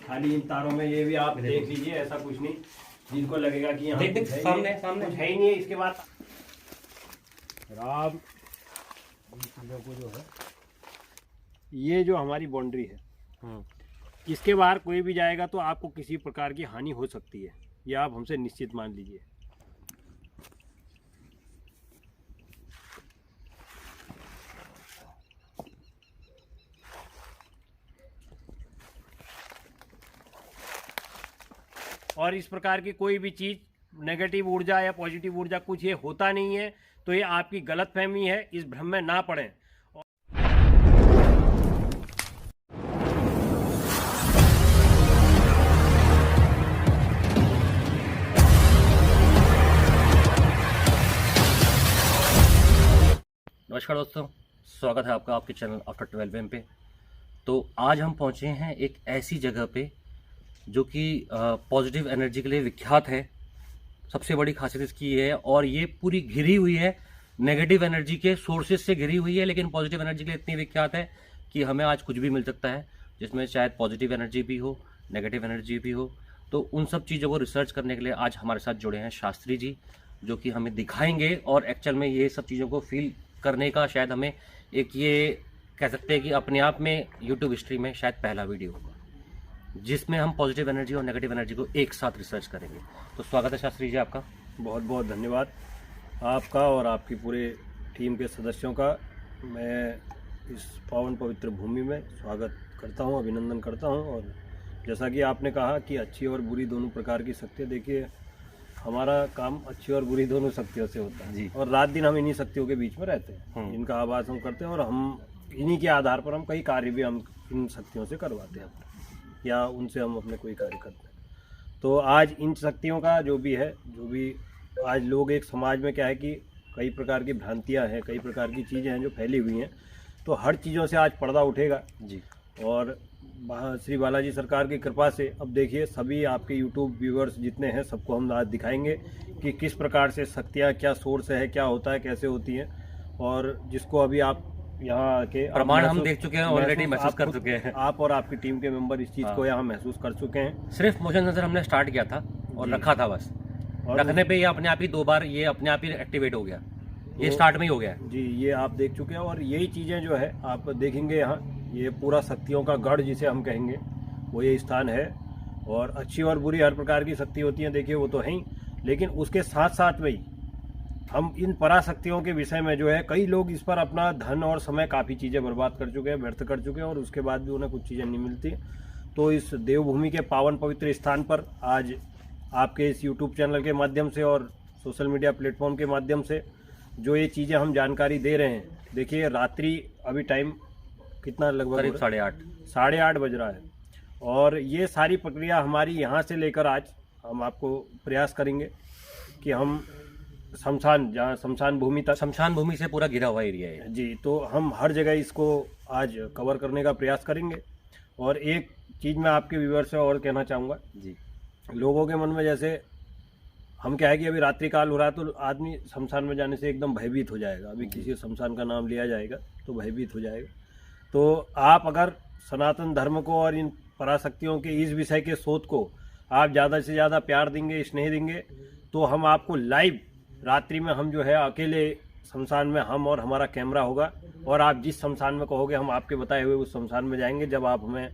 खाली इन तारों में ये भी आप देख लीजिए, ऐसा कुछ नहीं जिनको लगेगा कि यहाँ कुछ है सामने कुछ है ही नहीं है। इसके बाद राम इन चीज़ों को जो है, ये जो हमारी बाउंड्री है, इसके बाहर कोई भी जाएगा तो आपको किसी प्रकार की हानि हो सकती है, ये आप हमसे निश्चित मान लीजिए। और इस प्रकार की कोई भी चीज़ नेगेटिव ऊर्जा या पॉजिटिव ऊर्जा कुछ ये होता नहीं है, तो ये आपकी गलतफहमी है, इस भ्रम में ना पड़ें। नमस्कार दोस्तों, स्वागत है आपका आपके चैनल आफ्टर 12 एम पे। तो आज हम पहुंचे हैं एक ऐसी जगह पे जो कि पॉजिटिव एनर्जी के लिए विख्यात है। सबसे बड़ी खासियत इसकी ये है, और ये पूरी घिरी हुई है नेगेटिव एनर्जी के सोर्सेज से घिरी हुई है, लेकिन पॉजिटिव एनर्जी के लिए इतनी विख्यात है कि हमें आज कुछ भी मिल सकता है, जिसमें शायद पॉजिटिव एनर्जी भी हो, नेगेटिव एनर्जी भी हो। तो उन सब चीज़ों को रिसर्च करने के लिए आज हमारे साथ जुड़े हैं शास्त्री जी, जो कि हमें दिखाएंगे। और एक्चुअल में ये सब चीज़ों को फील करने का शायद हमें एक ये कह सकते हैं कि अपने आप में यूट्यूब हिस्ट्री में शायद पहला वीडियो होगा जिसमें हम पॉजिटिव एनर्जी और नेगेटिव एनर्जी को एक साथ रिसर्च करेंगे। तो स्वागत है शास्त्री जी आपका। बहुत बहुत धन्यवाद आपका और आपकी पूरे टीम के सदस्यों का। मैं इस पावन पवित्र भूमि में स्वागत करता हूं, अभिनंदन करता हूं। और जैसा कि आपने कहा कि अच्छी और बुरी दोनों प्रकार की शक्तियाँ, देखिए हमारा काम अच्छी और बुरी दोनों शक्तियों से होता है जी। और रात दिन हम इन्हीं शक्तियों के बीच में रहते हैं, इनका आवाज़ हम करते हैं और हम इन्हीं के आधार पर हम कई कार्य भी हम इन शक्तियों से करवाते हैं या उनसे हम अपने कोई कार्य करते हैं। तो आज इन शक्तियों का जो भी आज लोग एक समाज में क्या है कि कई प्रकार की भ्रांतियां हैं, कई प्रकार की चीज़ें हैं जो फैली हुई हैं, तो हर चीज़ों से आज पर्दा उठेगा जी। और श्री बालाजी सरकार की कृपा से अब देखिए सभी आपके यूट्यूब व्यूअर्स जितने हैं सबको हम आज दिखाएंगे कि किस प्रकार से शक्तियाँ, क्या सोर्स है, क्या होता है, कैसे होती हैं। और जिसको अभी आप यहाँ के प्रमाण हम देख चुके हैं, ऑलरेडी महसूस कर चुके हैं। आप और आपकी टीम के मेंबर इस चीज़ को यहाँ महसूस कर चुके हैं। सिर्फ मोशन सेंसर हमने स्टार्ट किया था और रखा था बस, और रखने पे ये अपने आप ही 2 बार ये अपने आप ही एक्टिवेट हो गया। ये स्टार्ट में ही हो गया है जी, ये आप देख चुके हैं। और यही चीज़ें जो है आप देखेंगे यहाँ, ये पूरा शक्तियों का गढ़ जिसे हम कहेंगे वो ये स्थान है। और अच्छी और बुरी हर प्रकार की शक्ति होती हैं, देखिए वो तो है ही, लेकिन उसके साथ साथ में ही हम इन पराशक्तियों के विषय में जो है कई लोग इस पर अपना धन और समय काफ़ी चीज़ें बर्बाद कर चुके हैं, व्यर्थ कर चुके हैं, और उसके बाद भी उन्हें कुछ चीज़ें नहीं मिलती। तो इस देवभूमि के पावन पवित्र स्थान पर आज आपके इस यूट्यूब चैनल के माध्यम से और सोशल मीडिया प्लेटफॉर्म के माध्यम से जो ये चीज़ें हम जानकारी दे रहे हैं, देखिए रात्रि अभी टाइम कितना लगभग करीब 8:30 बज रहा है। और ये सारी प्रक्रिया हमारी यहाँ से लेकर आज हम आपको प्रयास करेंगे कि हम शमशान भूमि तक, शमशान भूमि से पूरा घिरा हुआ एरिया है जी, तो हम हर जगह इसको आज कवर करने का प्रयास करेंगे। और एक चीज़ मैं आपके व्यूअर्स से और कहना चाहूँगा जी। लोगों के मन में, जैसे हम क्या है कि अभी रात्रि काल हो रहा है तो आदमी शमशान में जाने से एकदम भयभीत हो जाएगा। अभी किसी शमशान का नाम लिया जाएगा तो भयभीत हो जाएगा। तो आप अगर सनातन धर्म को और इन पराशक्तियों के इस विषय के शोध को आप ज़्यादा से ज़्यादा प्यार देंगे, स्नेह देंगे, तो हम आपको लाइव रात्रि में हम जो है अकेले शमशान में हम और हमारा कैमरा होगा, और आप जिस शमशान में कहोगे हम आपके बताए हुए उस शमशान में जाएंगे जब आप हमें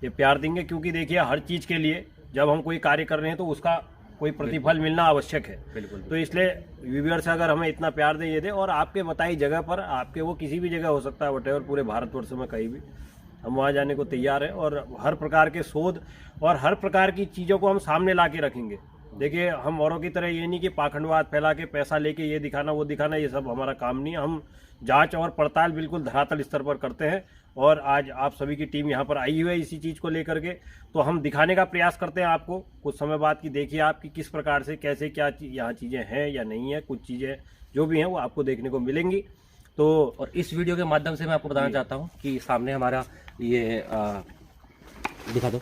ये प्यार देंगे। क्योंकि देखिए हर चीज़ के लिए जब हम कोई कार्य कर रहे हैं तो उसका कोई प्रतिफल मिलना आवश्यक है। बिल्कुल। तो इसलिए व्यूअर्स अगर हमें इतना प्यार दें, ये दें, और आपके बताई जगह पर, आपके वो किसी भी जगह हो सकता है वटेवर, पूरे भारतवर्ष में कहीं भी हम वहाँ जाने को तैयार हैं। और हर प्रकार के शोध और हर प्रकार की चीज़ों को हम सामने ला के रखेंगे। देखिए हम औरों की तरह ये नहीं कि पाखंडवाद फैला के पैसा लेके ये दिखाना वो दिखाना, ये सब हमारा काम नहीं है। हम जांच और पड़ताल बिल्कुल धरातल स्तर पर करते हैं। और आज आप सभी की टीम यहाँ पर आई हुई है इसी चीज़ को लेकर के, तो हम दिखाने का प्रयास करते हैं आपको कुछ समय बाद कि देखिए आपकी किस प्रकार से कैसे क्या यहाँ चीज़ें हैं या नहीं है। कुछ चीज़ें जो भी हैं वो आपको देखने को मिलेंगी। तो और इस वीडियो के माध्यम से मैं आपको बताना चाहता हूँ कि सामने हमारा ये दिखा दो,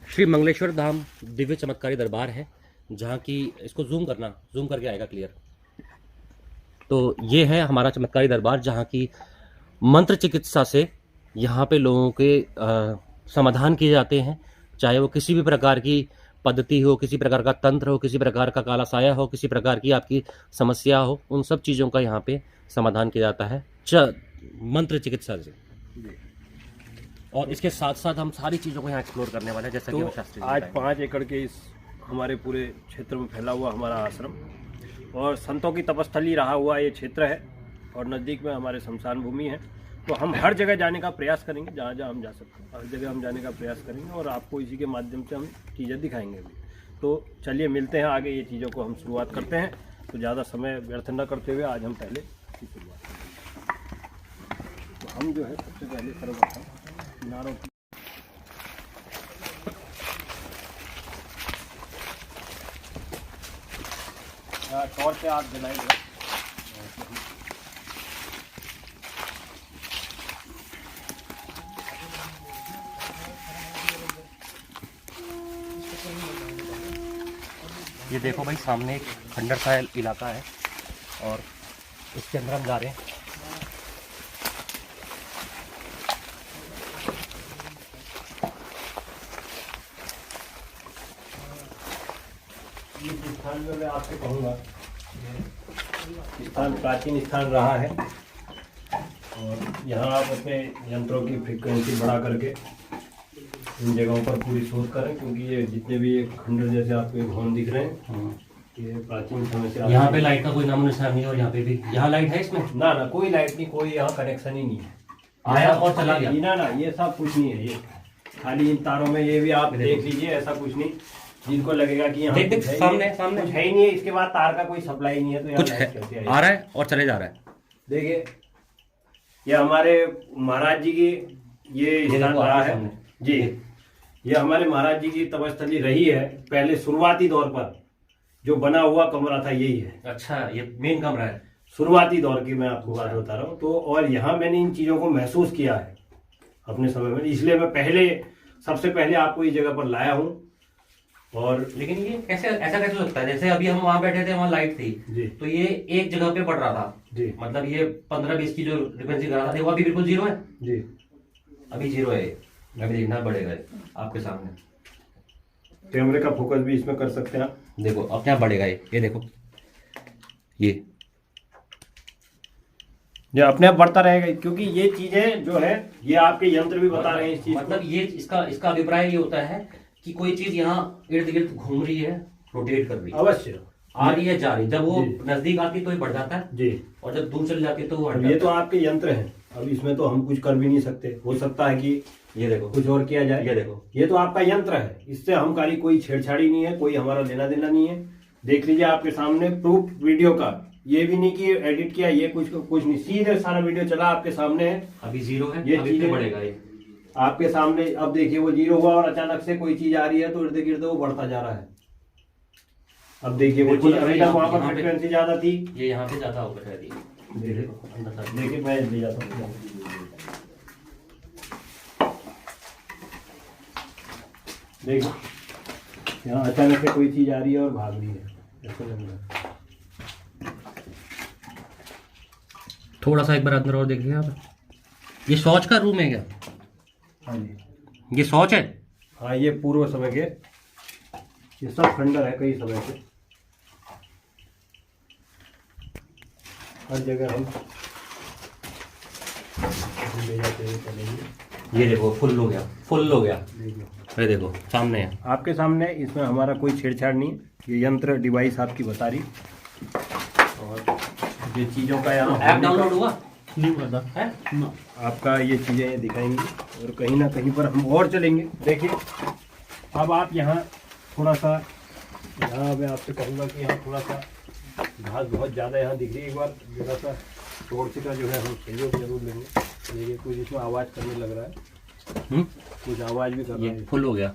श्री मंगलेश्वर धाम दिव्य चमत्कारी दरबार है, जहाँ की इसको जूम करके आएगा क्लियर। तो ये है हमारा चमत्कारी दरबार, जहाँ की मंत्र चिकित्सा से यहाँ पे लोगों के समाधान किए जाते हैं, चाहे वो किसी भी प्रकार की पद्धति हो, किसी प्रकार का तंत्र हो, किसी प्रकार का काला साया हो, किसी प्रकार की आपकी समस्या हो, उन सब चीज़ों का यहाँ पे समाधान किया जाता है मंत्र चिकित्सा से। और इसके साथ साथ हम सारी चीज़ों को यहाँ एक्सप्लोर करने वाले हैं, जैसा कि तो हम शास्त्री जी आज बताएंगे। 5 एकड़ के इस हमारे पूरे क्षेत्र में फैला हुआ हमारा आश्रम और संतों की तपस्थली रहा हुआ ये क्षेत्र है और नज़दीक में हमारे शमशान भूमि है। तो हम हर जगह जाने का प्रयास करेंगे, जहाँ जहाँ हम जा सकते हैं हर जगह हम जाने का प्रयास करेंगे और आपको इसी के माध्यम से हम चीज़ें दिखाएंगे भी। तो चलिए मिलते हैं आगे, ये चीज़ों को हम शुरुआत करते हैं। तो ज़्यादा समय व्यर्थ न करते हुए आज हम पहले की शुरुआत करें। तो हम जो है सबसे पहले सर्वप्रथम नारों की टॉर्च से आग जलाएंगे। ये देखो भाई, सामने एक खंडर सा इलाका है और इसके अंदर हम जा रहे हैं। इस स्थान में मैं आपसे कहूँगा, स्थान प्राचीन स्थान रहा है और यहाँ आप अपने यंत्रों की फ्रीक्वेंसी बढ़ा करके इन जगहों पर पूरी शोध करें, क्योंकि ये जितने भी ये खंडर जैसे आपको एक भवन दिख रहे हैं ये प्राचीन समय से यहाँ पे लाइट का कोई नामो निशान नहीं है और यहाँ पे भी, यहाँ लाइट है इसमें? ना कोई लाइट नहीं, कोई यहाँ कनेक्शन ही नहीं है। आया और चला गया। ना ये सब कुछ नहीं है, ये खाली इन तारों में, ये भी आप देख लीजिए, ऐसा कुछ नहीं जिनको लगेगा कि यहाँ देख सामने कुछ है ही नहीं है। इसके बाद तार का कोई सप्लाई नहीं है, तो कुछ यहाँ है, आ रहा है और चले जा रहा है। देखिए ये हमारे महाराज जी की ये स्थान रहा है जी। ये हमारे महाराज जी की तपस्थली रही है। पहले शुरुआती दौर पर जो बना हुआ कमरा था यही है। अच्छा, ये मेन कमरा है। शुरुआती दौर की मैं आपको बात बता रहा हूँ। तो और यहाँ मैंने इन चीज़ों को महसूस किया है अपने समय में, इसलिए मैं सबसे पहले आपको इस जगह पर लाया हूँ। और लेकिन ये कैसे, ऐसा कैसे हो सकता है? जैसे अभी हम वहाँ बैठे थे, वहाँ लाइट थी जी, तो ये एक जगह पे बढ़ रहा था जी, मतलब ये 15-20 की जो फ्रिक्वेंसी कर रहा था, देखो अभी बिल्कुल जीरो है जी, अभी जीरो है। अभी देखना बढ़ेगा आपके सामने, कैमरे का फोकस भी इसमें कर सकते हैं आप। देखो अपने आप बढ़ेगा ये देखो, ये अपने आप बढ़ता रहेगा, क्योंकि ये चीजें जो है ये आपके यंत्र भी बता रहे हैं इस चीज मतलब ये इसका अभिप्राय ये होता है कि कोई चीज यहाँ इर्द गिर्द घूम रही है, रोटेट कर रही है, अवश्य आ रही है, जा रही है। जब वो नजदीक आती है तो ये बढ़ जाता है जी, और जब दूर चली जाती है तो वो हट अब जाता ये तो आपके यंत्र हैं, अब इसमें तो हम कुछ कर भी नहीं सकते। हो सकता है कि है। ये देखो, कुछ और किया जाए। ये देखो, ये तो आपका यंत्र है, इससे हम खाली कोई छेड़छाड़ी नहीं है, कोई हमारा लेना देना नहीं है। देख लीजिए आपके सामने प्रूफ वीडियो का, ये भी नहीं कि एडिट किया, ये कुछ नहीं, सीधे सारा वीडियो चला आपके सामने है। अभी जीरो है, ये अभी चीजें बढ़ेगा ये आपके सामने। अब देखिए वो जीरो हुआ और अचानक से कोई चीज आ रही है तो इर्द गिर्द वो बढ़ता जा रहा है। अब देखिए वो चीज अभी तक वहां पर फ्रिक्वेंसी ज्यादा थी, ये यहाँ पे ज्यादा होकर शायद ये देखो अंदर तक। देखिए मैं ले जाता हूँ। देखिए यहाँ अचानक से कोई चीज आ रही है और भाग रही है, ऐसा लग रहा है। थोड़ा सा एक बार अंदर और देखिए आप, ये शौच का रूम है क्या? हाँ जी, ये शौच है। हाँ ये पूर्व समय के, ये सब खंडर है कई समय से। हर जगह हम ले जाते हुए चलेंगे। ये देखो फुल हो गया, फुल हो गया। देखिए ये देखो सामने है, आपके सामने, इसमें हमारा कोई छेड़छाड़ नहीं है। ये यंत्र डिवाइस आपकी बता रही और ये चीज़ों का यहाँ ऐप डाउनलोड हुआ नहीं पता है। आपका, ये चीज़ें दिखाएंगी और कहीं ना कहीं पर हम और चलेंगे। देखिए अब आप यहाँ थोड़ा सा, यहाँ मैं आपसे कहूँगा कि यहाँ थोड़ा सा घास बहुत ज़्यादा यहाँ दिख रही है। एक बार जरा सा टॉर्च का जो है हम सहयोग जरूर लेंगे। देखिए कुछ इसमें आवाज़ करने लग रहा है, कुछ आवाज़ भी कर रहा है। ये फुल हो गया,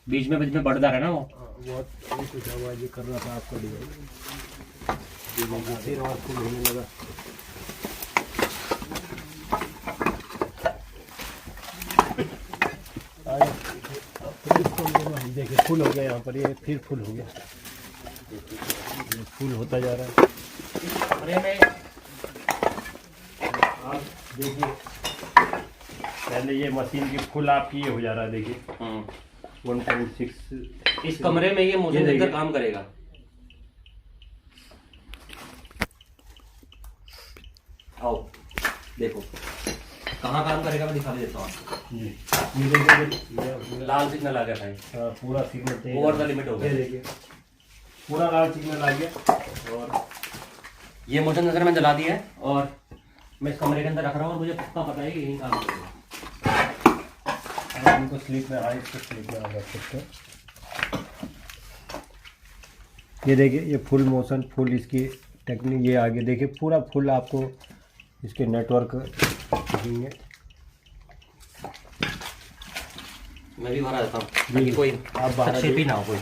बीच में बढ़ जा रहा है ना वो। बहुत कुछ आवाज़ भी कर रहा था आपका डिवाइस, फिर और फुल होने लगा। देखिए फुल हो गया यहाँ पर, ये फिर फुल हो गया, ये फुल होता जा रहा है। अरे मैं आप देखिए पहले ये मशीन की फुल आपकी ये हो जा रहा है। देखिए 1.6। इस कमरे में ये मोशन देखिए। सेंसर काम करेगा। आओ देखो कहाँ काम करेगा, मैं दिखा देता हूँ आपको। ये देखिए, लाल सिग्नल आ गया भाई, पूरा सिग्नल ओवर द लिमिट हो ये गया। देखिए पूरा लाल सिग्नल आ गया। और ये मोशन सेंसर मैंने जला दिया है और मैं इस कमरे के अंदर रख रहा हूँ और मुझे पता है कि यही काम करेगा। आप इनको स्लीप में इसको स्लीप में रख सकते हैं। ये देखिए ये फुल मोशन, फुल इसकी टेक्निक ये आगे देखिए, पूरा फुल आपको इसके नेटवर्क दिखेंगे। मैं भी बाहर आ जाता हूँ ताकि कोई आप बाहर हस्तक्षेप ही ना हो कोई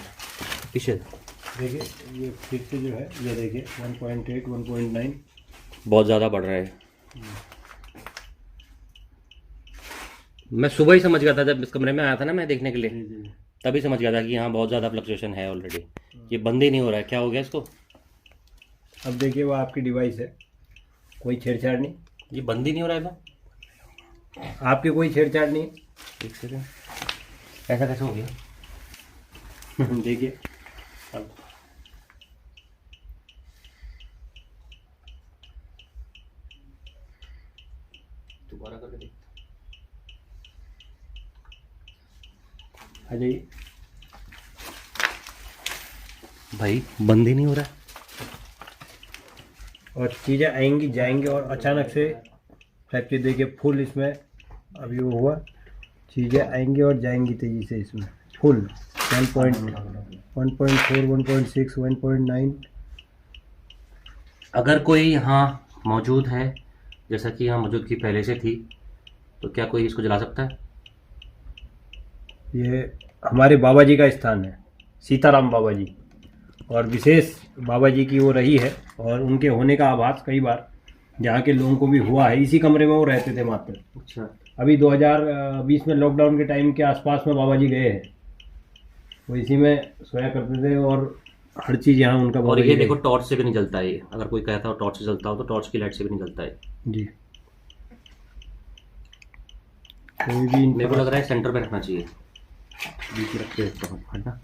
पीछे। देखिए ये फिर से जो है ये देखिए 1.8 1.9 बहुत ज़्यादा बढ़ रहा है। मैं सुबह ही समझ गया था जब इस कमरे में आया था ना मैं देखने के लिए, जी। तभी समझ गया था कि यहाँ बहुत ज़्यादा फ्लक्चुएशन है ऑलरेडी। ये बंद ही नहीं हो रहा है, क्या हो गया इसको? अब देखिए वो आपकी डिवाइस है, कोई छेड़छाड़ नहीं, ये बंद ही नहीं हो रहा है तो? आपकी कोई छेड़छाड़ नहीं। एक सेकंड, ऐसा कैसे हो गया? देखिए अब दोबारा करके देख। आ जाइए। भाई बंद ही नहीं हो रहा है। और चीज़ें आएंगी जाएंगी और अचानक से फ्रैक्चर देखिए फुल इसमें अभी वो हुआ, चीज़ें आएंगी और जाएंगी तेज़ी से इसमें फुल 1.4 1.6 1.9। अगर कोई यहाँ मौजूद है, जैसा कि यहाँ मौजूदगी पहले से थी, तो क्या कोई इसको जला सकता है? ये हमारे बाबा जी का स्थान है, सीताराम बाबा जी, और विशेष बाबा जी की वो रही है और उनके होने का आभास कई बार यहाँ के लोगों को भी हुआ है। इसी कमरे में वो रहते थे मात्र। अच्छा। अभी 2020 में लॉकडाउन के टाइम के आसपास में बाबा जी गए हैं, वो इसी में सोया करते थे और हर चीज़ यहाँ उनका और बाबा ये जी देखो है। टॉर्च से भी नहीं जलता है ये। अगर कोई कहता हो टॉर्च से जलता हो तो टॉर्च की लाइट से भी नहीं जलता है। जी कोई भी मेरे को लग रहा है सेंटर पे रखना चाहिए, बीच में रख के रखता हूँ, है ना?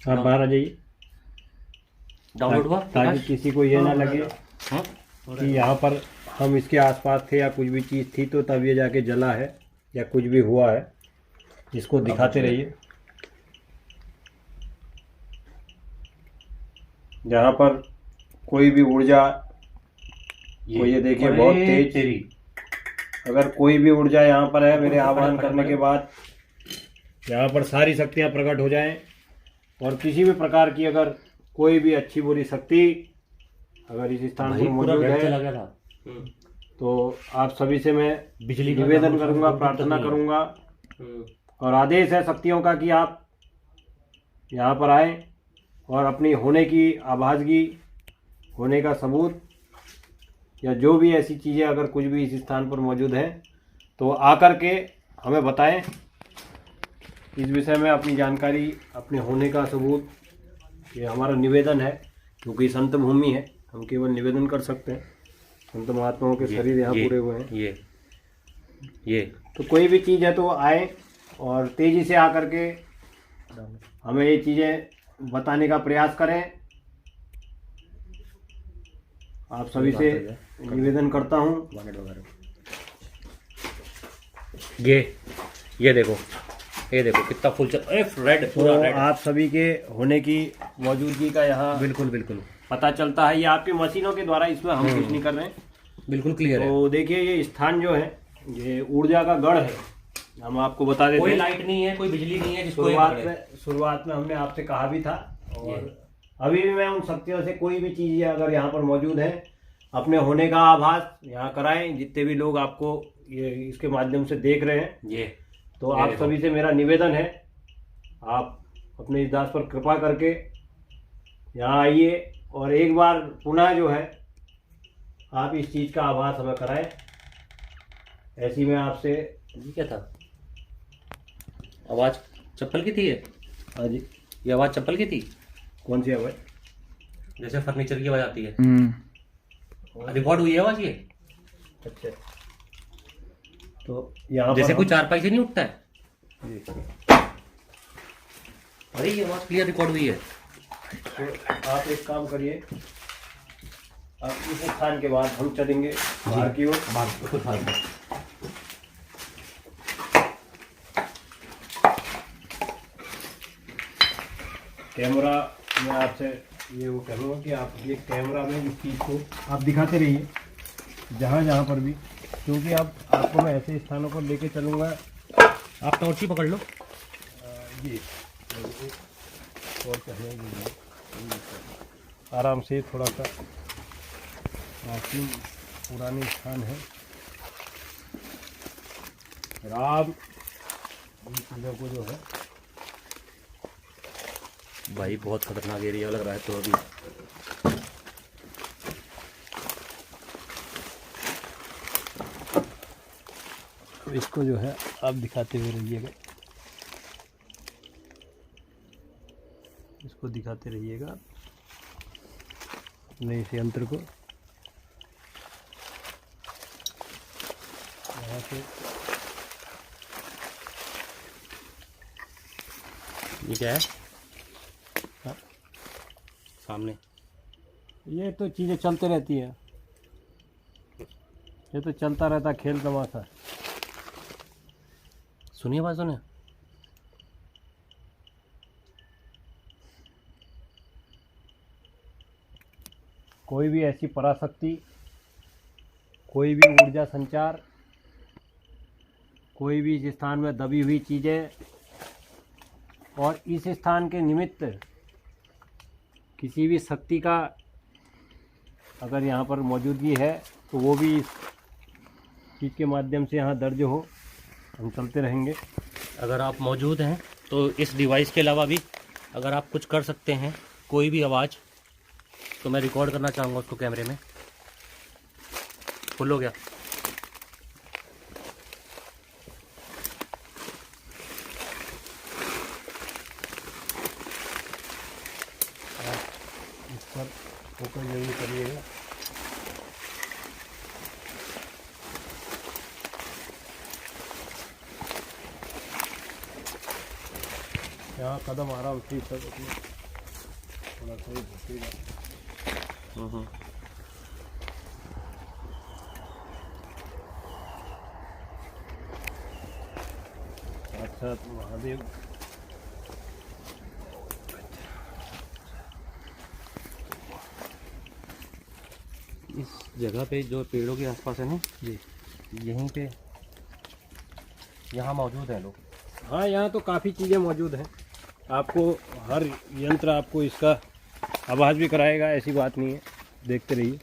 आप बाहर आ जाइए डाउनलोड हुआ ताकि किसी को ये ना लगे हाँ? कि यहाँ पर हम इसके आसपास थे या कुछ भी चीज़ थी तो तब ये जाके जला है या कुछ भी हुआ है। इसको दिखाते रहिए। जहाँ पर कोई भी ऊर्जा ये देखिए बहुत तेज, तेरी अगर कोई भी ऊर्जा यहाँ पर है मेरे आह्वान करने के बाद यहाँ पर सारी शक्तियाँ प्रकट हो जाएं और किसी भी प्रकार की अगर कोई भी अच्छी बुरी शक्ति अगर इस स्थान पर मौजूद है तो आप सभी से मैं बिजली निवेदन करूंगा, प्रार्थना करूंगा और आदेश है शक्तियों का कि आप यहाँ पर आए और अपनी होने की आभासगी, होने का सबूत या जो भी ऐसी चीज़ें अगर कुछ भी इस स्थान पर मौजूद हैं तो आकर के हमें बताएं। इस विषय में अपनी जानकारी, अपने होने का सबूत, ये हमारा निवेदन है क्योंकि संत भूमि है, हम केवल निवेदन कर सकते हैं। संत महात्माओं के शरीर यहाँ पूरे हुए हैं। ये तो कोई भी चीज़ है तो आए और तेज़ी से आकर के हमें ये चीज़ें बताने का प्रयास करें। आप सभी से निवेदन करता हूँ। ये देखो कितना फुल चल रेड पूरा तो रेड। आप सभी के होने की मौजूदगी का यहाँ बिल्कुल बिल्कुल पता चलता है। ये आपकी मशीनों के द्वारा, इसमें हम कुछ नहीं कर रहे हैं। बिल्कुल क्लियर है। तो देखिए ये स्थान जो है ये ऊर्जा का गढ़ है। हम आपको बता देते कोई हैं। लाइट नहीं है, कोई बिजली नहीं है जिसको ये पकड़े। शुरुआत में हमने आपसे कहा भी था और अभी भी मैं उन शक्तियों से कोई भी चीज़ अगर यहाँ पर मौजूद है अपने होने का आभास यहाँ कराएं। जितने भी लोग आपको ये इसके माध्यम से देख रहे हैं ये तो आप सभी से मेरा निवेदन है, आप अपने इस दास पर कृपा करके यहाँ आइए और एक बार पुनः जो है आप इस चीज़ का आभास हमें कराएं। ऐसी में आपसे ये क्या था? आवाज़ चप्पल की थी ये? हाँ जी। ये आवाज़ चप्पल की थी? कौन सी आवाज़? जैसे फर्नीचर की आवाज़ आती है। रिकॉर्ड हुई है आवाज़ ये? अच्छा, तो यहाँ जैसे पर कोई चारपाई से नहीं उठता है? जी। अरे ये आवाज़ क्लियर रिकॉर्ड हुई है। तो आप एक काम करिए, आप इस स्थान के बाद हम चलेंगे बाहर की ओर। कैमरा में आपसे ये वो करूँगा कि आप ये कैमरा में इस चीज़ को आप दिखाते रहिए जहाँ जहाँ पर भी, क्योंकि अब आपको मैं ऐसे स्थानों पर लेके चलूँगा। आप टॉर्च ही पकड़ लो। जी, और कहेंगे आराम से, थोड़ा सा प्राचीन पुराने स्थान है। राम इन चीज़ों को जो है, भाई बहुत खतरनाक एरिया लग रहा है तो अभी। तो इसको जो है आप दिखाते हुए रहिएगा, इसको दिखाते रहिएगा नए इस यंत्र को। यहाँ से ये क्या है? हाँ, सामने ये तो चीज़ें चलते रहती हैं, ये तो चलता रहता खेल तमाशा। सुनिए बात, सुनिए। कोई भी ऐसी पराशक्ति, कोई भी ऊर्जा संचार, कोई भी इस स्थान में दबी हुई चीज़ें और इस स्थान के निमित्त किसी भी शक्ति का अगर यहाँ पर मौजूदगी है तो वो भी इस चीज़ के माध्यम से यहाँ दर्ज हो। हम चलते रहेंगे। अगर आप मौजूद हैं तो इस डिवाइस के अलावा भी अगर आप कुछ कर सकते हैं, कोई भी आवाज़, तो मैं रिकॉर्ड करना चाहूँगा उसको कैमरे में। फुल हो गया। इस पर फोकस जरूर करिएगा। यहाँ कदम आराम से सब अपने थोड़ा सा ही घुसेगा। साक्षात महादेव। इस जगह पे जो पेड़ों के आसपास है ना जी, यहीं पे यहाँ मौजूद हैं लोग। हाँ, यहाँ तो काफ़ी चीज़ें मौजूद हैं। आपको हर यंत्र आपको इसका आवाज़ भी कराएगा, ऐसी बात नहीं है। देखते रहिए।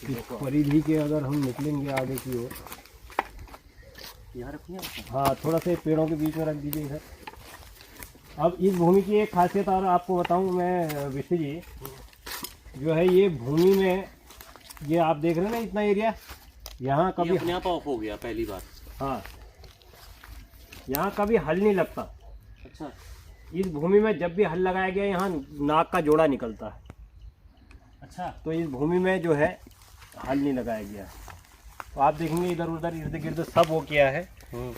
इस परिधि के अगर हम निकलेंगे आगे की ओर, यहाँ रखिए। हाँ, थोड़ा सा पेड़ों के बीच में रख दीजिए इधर। अब इस भूमि की एक खासियत और आपको बताऊं मैं विष्णु जी, जो है ये भूमि में, ये आप देख रहे हैं ना इतना एरिया, यहाँ कभी अपने आप ऑफ हो गया पहली बार। हाँ, यहाँ कभी हल नहीं लगता। अच्छा। इस भूमि में जब भी हल लगाया गया यहाँ नाक का जोड़ा निकलता है। अच्छा। तो इस भूमि में जो है हल नहीं लगाया गया। तो आप देखेंगे इधर उधर इर्द गिर्द सब वो किया है।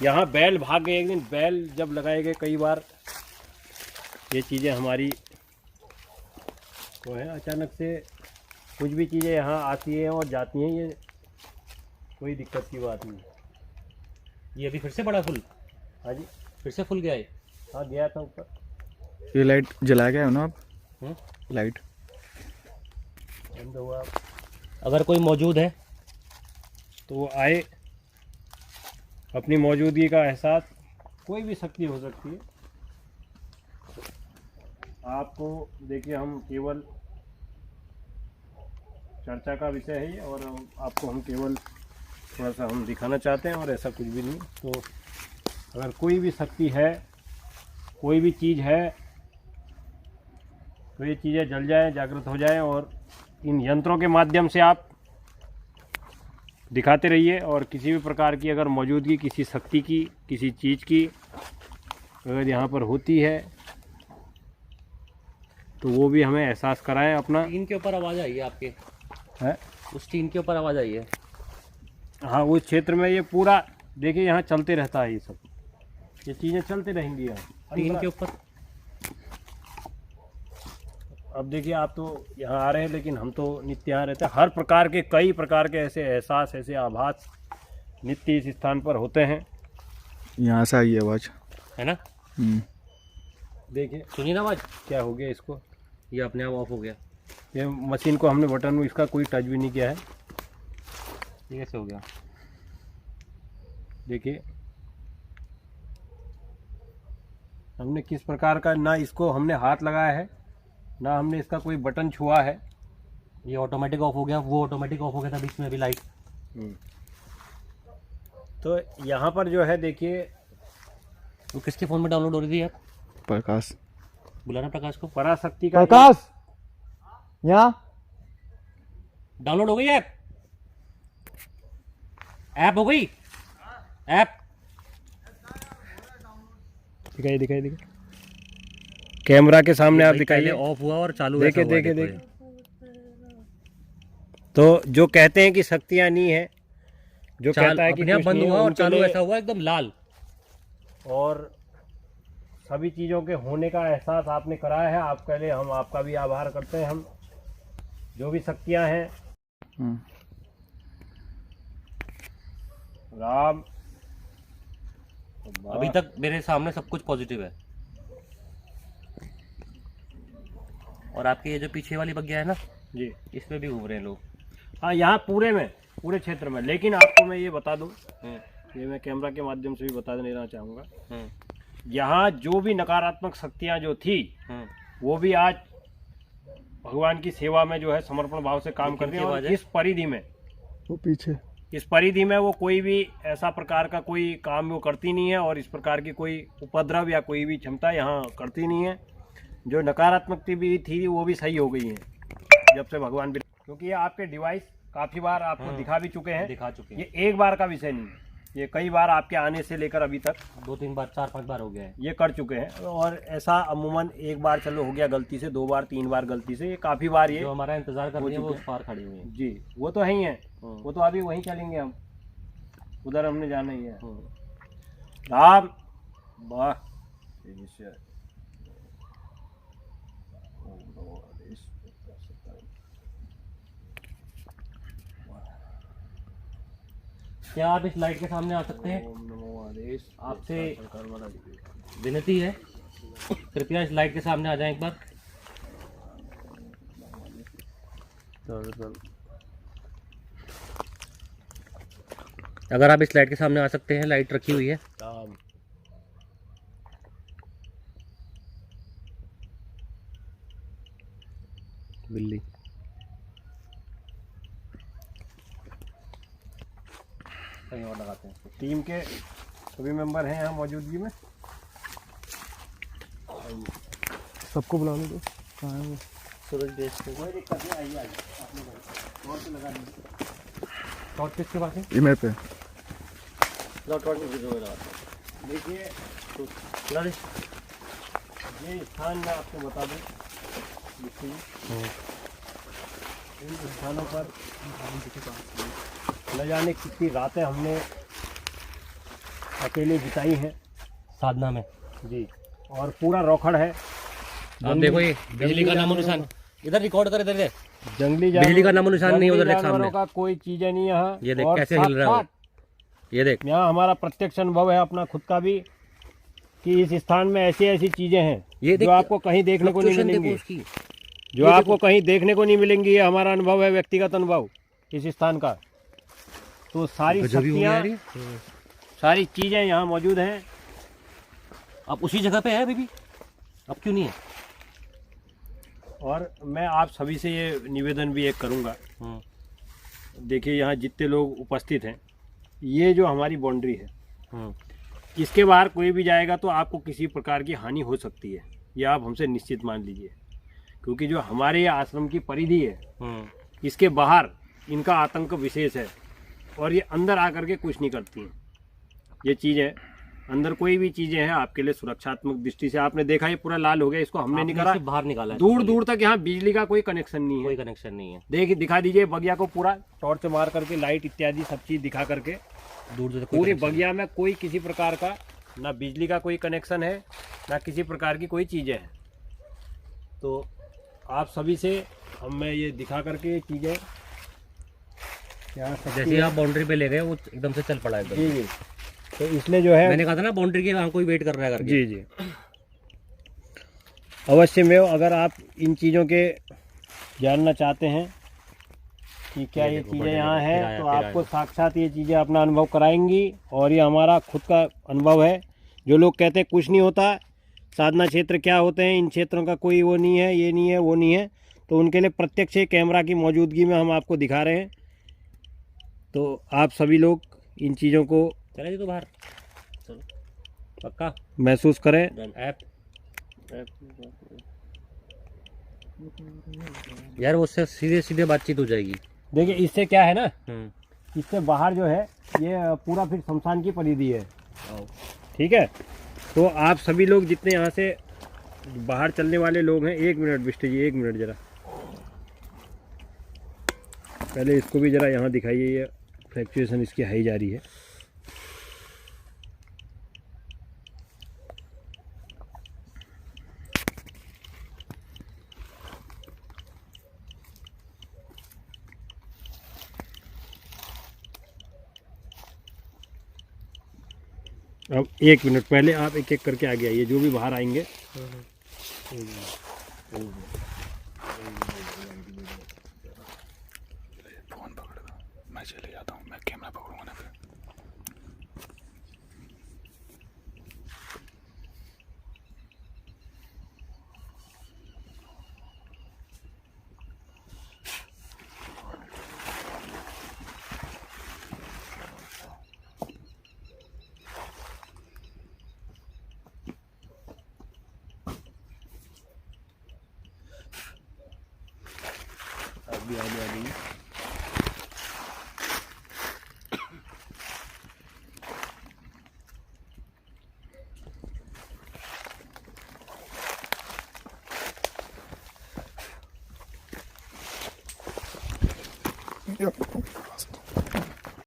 यहाँ बैल भाग गए एक दिन, बैल जब लगाए गए कई बार ये चीज़ें हमारी तो है, अचानक से कुछ भी चीज़ें यहाँ आती हैं और जाती हैं, ये कोई दिक्कत की बात नहीं। ये अभी फिर से बड़ा फुल? हाँ जी, फिर से फुल गया है? हाँ, गया था ऊपर। ये लाइट जला के है ना आप? लाइट बंद हुआ। अगर कोई मौजूद है तो वो आए, अपनी मौजूदगी का एहसास, कोई भी शक्ति हो सकती है। आपको देखिए, हम केवल चर्चा का विषय है और आपको हम केवल थोड़ा सा हम दिखाना चाहते हैं और ऐसा कुछ भी नहीं। तो अगर कोई भी शक्ति है कोई भी चीज़ है तो ये चीज़ें जल जाएं, जागृत हो जाएं, और इन यंत्रों के माध्यम से आप दिखाते रहिए। और किसी भी प्रकार की अगर मौजूदगी किसी शक्ति की, किसी चीज़ की अगर यहाँ पर होती है तो वो भी हमें एहसास कराएं अपना। टीन के ऊपर आवाज़ आई है आपके, है उस टीन के ऊपर आवाज़ आई है। हाँ, उस क्षेत्र में ये पूरा देखिए यहाँ चलते रहता है, ये सब ये चीज़ें चलते रहेंगी यहाँ टीन के ऊपर। अब देखिए आप तो यहाँ आ रहे हैं, लेकिन हम तो नित्य यहाँ रहते हैं। हर प्रकार के, कई प्रकार के ऐसे एहसास, ऐसे आभास नित्य इस स्थान पर होते हैं। यहाँ से आई है आवाज़, है ना? देखिए सुनिए ना आवाज़, क्या हो गया इसको, ये अपने आप ऑफ हो गया। ये मशीन को हमने बटन में इसका कोई टच भी नहीं किया है। ये कैसे हो गया? देखिए हमने किस प्रकार का, ना इसको हमने हाथ लगाया है, ना हमने इसका कोई बटन छुआ है। ये ऑटोमेटिक ऑफ हो गया, वो ऑटोमेटिक ऑफ हो गया था बीच में अभी लाइट। तो यहाँ पर जो है देखिए, वो किसके फ़ोन में डाउनलोड हो रही थी ऐप? प्रकाश, बुलाना प्रकाश को। पराशक्ति का प्रकाश यहाँ डाउनलोड हो गई ऐप? ऐप हो गई? ऐप दिखाइए दिखाइए दिखाइए कैमरा के सामने आप दिखाइए। ऑफ हुआ और चालू देखे ऐसा हुआ, देखे देखो देखे। तो जो कहते हैं कि शक्तियाँ नहीं है, जो कहता है कि अपने आप कुछ बंद नहीं है, हुआ और उनके चालू लिए, ऐसा हुआ एकदम लाल। और सभी चीज़ों के होने का एहसास आपने कराया है। आपके लिए हम आपका भी आभार करते हैं। हम जो भी शक्तियाँ हैं, राम, अभी तक मेरे सामने सब कुछ पॉजिटिव है। और आपके ये जो पीछे वाली बग्गिया है ना जी, इसमें भी घूम रहे हैं लोग। हाँ, यहाँ पूरे में, पूरे क्षेत्र में। लेकिन आपको मैं ये बता दूँ, ये मैं कैमरा के माध्यम से भी बता देना चाहूँगा, यहाँ जो भी नकारात्मक शक्तियाँ जो थी वो भी आज भगवान की सेवा में जो है समर्पण भाव से काम करती हैं। और इस परिधि में, वो पीछे, इस परिधि में वो कोई भी ऐसा प्रकार का कोई काम वो करती नहीं है, और इस प्रकार की कोई उपद्रव या कोई भी क्षमता यहाँ करती नहीं है। जो नकारात्मक भी थी वो भी सही हो गई है जब से भगवान भी, क्योंकि ये आपके डिवाइस काफ़ी बार आपको दिखा भी चुके हैं। दिखा चुके हैं। ये एक बार का विषय नहीं है, ये कई बार आपके आने से लेकर अभी तक 2-3 बार, 4-5 बार हो गया है ये कर चुके हैं। और ऐसा अमूमन एक बार चलो हो गया गलती से, 2 बार 3 बार गलती से, ये काफ़ी बार ये जो हमारा इंतजार कर हो रही है वो चुके उस पार खड़ी हुई है। जी, वो तो है ही है, वो तो अभी वहीं चलेंगे हम, उधर हमने जाना ही है। राम, वाह, क्या आप इस लाइट के सामने आ सकते हैं? ओम नमो आदेश। आपसे विनती है, कृपया इस लाइट के सामने आ जाएं एक बार। अगर आप इस लाइट के सामने आ सकते हैं, लाइट रखी हुई है। राम, बिल्ली कहीं और लगाते हैं। टीम के सभी मेंबर हैं यहाँ मौजूदगी में। सबको बुला लो। कहाँ है वो? सूरज देश के कोई दिक्कत नहीं, आइए आइए, आप लोग और तो लगा दीजिए। टॉर्च किसके पास है? ये मेरे पे। टॉर्च लगा। देखिए, तो लगा दे। ये स्थान मैं आपको बता दूँ, देखिए इन स्थानों पर न जाने कितनी रातें हमने अकेले बिताई हैं साधना में जी, और पूरा रौखड़ है। आप देखो ये बिजली का नामो निशान, इधर रिकॉर्ड कर, इधर जंगली बिजली का नामो निशान नहीं, उधर देख जानवरों सामने का कोई चीज नहीं यहाँ। ये देख और कैसे हिल रहा है साथ-साथ ये देख। यहाँ हमारा प्रत्यक्ष अनुभव है अपना खुद का भी, कि इस स्थान में ऐसी ऐसी चीजें हैं ये जो आपको कहीं देखने को नहीं फ्लक्चुएशन देखो मिलेंगी, उसकी। जो आपको कहीं देखने को नहीं मिलेंगी। ये हमारा अनुभव है, व्यक्तिगत अनुभव इस स्थान का। तो सारी गजब ही हो गया शक्तियाँ, यार ये। सारी चीजें यहाँ मौजूद हैं। अब उसी जगह पे है अभी भी, अब क्यों नहीं है? और मैं आप सभी से ये निवेदन भी एक करूँगा, देखिए यहाँ जितने लोग उपस्थित हैं, ये जो हमारी बाउंड्री है, इसके बाहर कोई भी जाएगा तो आपको किसी प्रकार की हानि हो सकती है, ये आप हमसे निश्चित मान लीजिए, क्योंकि जो हमारे ये आश्रम की परिधि है इसके बाहर इनका आतंक विशेष है और ये अंदर आकर के कुछ नहीं करती हैं। ये चीज़ है, अंदर कोई भी चीज़ें हैं आपके लिए सुरक्षात्मक दृष्टि से, आपने देखा ये पूरा लाल हो गया, इसको हमने निकाला, बाहर निकाला है, दूर दूर तक यहाँ बिजली का कोई कनेक्शन नहीं है, कोई कनेक्शन नहीं है। देखिए दिखा दीजिए बगिया को पूरा टॉर्च मार करके, लाइट इत्यादि सब चीज़ दिखा करके, दूर दूर पूरी बगिया में कोई किसी प्रकार का ना बिजली का कोई कनेक्शन है, ना किसी प्रकार की कोई चीज़ें हैं। तो आप सभी से मैं ये दिखा करके ये चीज़ें जैसे आप बाउंड्री पे ले गए वो एकदम से चल पड़ा एकदम। जी जी, तो इसलिए जो है मैंने कहा था ना बाउंड्री के वहाँ कोई वेट कर रहा है करके। जी जी, अवश्य में अगर आप इन चीज़ों के जानना चाहते हैं कि क्या ये चीज़ें यहाँ हैं, तो आपको साक्षात ये चीज़ें अपना अनुभव कराएंगी। और ये हमारा खुद का अनुभव है। जो लोग कहते हैं कुछ नहीं होता, साधना क्षेत्र क्या होते हैं, इन क्षेत्रों का कोई वो नहीं है, ये नहीं है, वो नहीं है, तो उनके लिए प्रत्यक्ष कैमरा की मौजूदगी में हम आपको दिखा रहे हैं। तो आप सभी लोग इन चीज़ों को चले जी तो बाहर चलो, पक्का महसूस करें। ऐप यार उससे सीधे सीधे बातचीत हो जाएगी। देखिए इससे क्या है ना, इससे बाहर जो है ये पूरा फिर शमशान की परिधि है, ठीक है। तो आप सभी लोग जितने यहाँ से बाहर चलने वाले लोग हैं, 1 मिनट बिष्ट जी, 1 मिनट जरा पहले इसको भी जरा यहाँ दिखाइए, ये फ्लैक्चुएशन इसकी हाई जा रही है। अब 1 मिनट पहले आप एक एक करके आगे आइए, जो भी बाहर आएंगे। फोन पकड़ दो, मैं चले जाता हूँ, मैं कैमरा पकड़ूंगा ना फिर। आप भी आगे आ जाइए। Yeah.